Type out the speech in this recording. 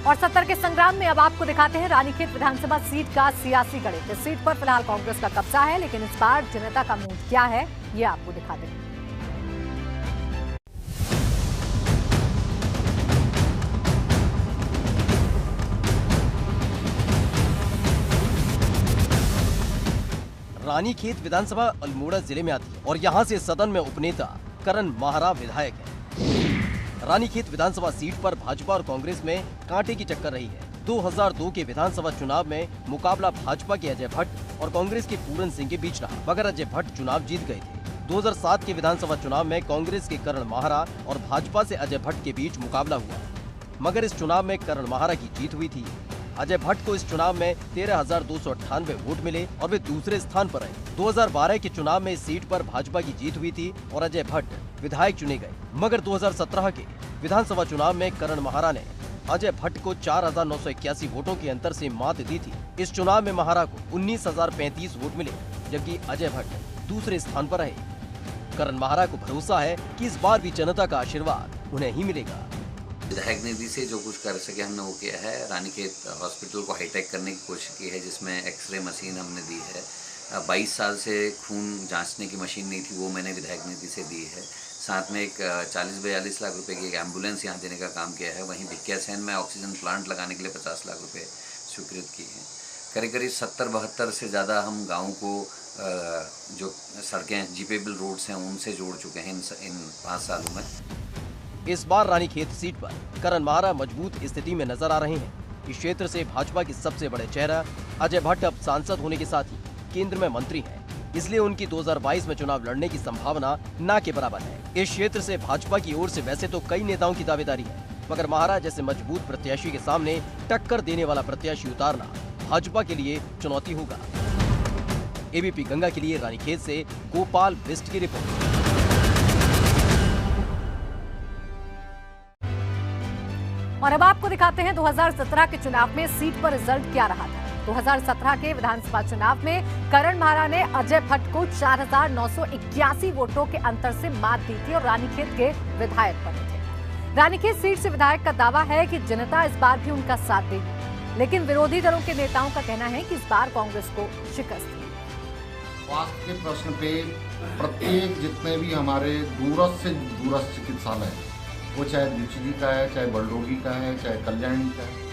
और 70 के संग्राम में अब आपको दिखाते हैं रानीखेत विधानसभा सीट का सियासी गणित। इस सीट पर फिलहाल कांग्रेस का कब्जा है, लेकिन इस बार जनता का मूड क्या है ये आपको दिखाते हैं। रानीखेत विधानसभा अल्मोड़ा जिले में आती है और यहां से सदन में उपनेता करण माहरा विधायक है। रानीखेत विधानसभा सीट पर भाजपा और कांग्रेस में कांटे की टक्कर रही है। 2002 के विधानसभा चुनाव में मुकाबला भाजपा के अजय भट्ट और कांग्रेस के पूरन सिंह के बीच रहा, मगर अजय भट्ट चुनाव जीत गए थे। 2007 के विधानसभा चुनाव में कांग्रेस के करण माहरा और भाजपा से अजय भट्ट के बीच मुकाबला हुआ, मगर इस चुनाव में करण माहरा की जीत हुई थी। अजय भट्ट को इस चुनाव में 13,298 वोट मिले और वे दूसरे स्थान पर रहे। 2012 के चुनाव में इस सीट पर भाजपा की जीत हुई थी और अजय भट्ट विधायक चुने गए, मगर 2017 के विधानसभा चुनाव में करण माहरा ने अजय भट्ट को 4,981 वोटों के अंतर से मात दी थी। इस चुनाव में माहरा को 19,035 वोट मिले, जबकि अजय भट्ट दूसरे स्थान पर रहे। करण माहरा को भरोसा है कि इस बार भी जनता का आशीर्वाद उन्हें ही मिलेगा। विधायक निधि से जो कुछ कर सके हमने वो किया है। रानीखेत हॉस्पिटल को हाईटेक करने की कोशिश की है, जिसमें एक्सरे मशीन हमने दी है। 22 साल से खून जांचने की मशीन नहीं थी, वो मैंने विधायक निधि से दी है। साथ में एक 40-42 लाख रुपए की एक एम्बुलेंस यहाँ देने का काम किया है। वहीं भिक्यासैन में ऑक्सीजन प्लांट लगाने के लिए 50 लाख रुपए स्वीकृत किए हैं। करीब 70-72 से ज़्यादा हम गाँव को जो सड़कें जीपेबल रोड्स हैं उनसे जोड़ चुके हैं इन 5 सालों में। इस बार रानीखेत सीट पर करण माहरा मजबूत स्थिति में नजर आ रहे हैं। इस क्षेत्र से भाजपा के सबसे बड़े चेहरा अजय भट्ट अब सांसद होने के साथ ही केंद्र में मंत्री हैं, इसलिए उनकी 2022 में चुनाव लड़ने की संभावना ना के बराबर है। इस क्षेत्र से भाजपा की ओर से वैसे तो कई नेताओं की दावेदारी है, मगर माहरा जैसे मजबूत प्रत्याशी के सामने टक्कर देने वाला प्रत्याशी उतारना भाजपा के लिए चुनौती होगा। एबीपी गंगा के लिए रानीखेत से गोपाल बिस्ट की रिपोर्ट। और अब आपको दिखाते हैं 2017 के चुनाव में सीट पर रिजल्ट क्या रहा था। 2017 के विधानसभा चुनाव में करण माहरा ने अजय भट्ट को 4,981 वोटों के अंतर से मात दी थी और रानीखेत के विधायक बने थे। रानीखेत सीट से विधायक का दावा है कि जनता इस बार भी उनका साथ देगी, लेकिन विरोधी दलों के नेताओं का कहना है कि इस बार कांग्रेस को शिकस्त हुई। स्वास्थ्य के प्रश्न पे प्रत्येक जितने भी हमारे दूरस्थ से दूरस्थ चिकित्सालय, वो चाहे बीचडी का है, चाहे बलडोगी का है, चाहे कल्याणी का है,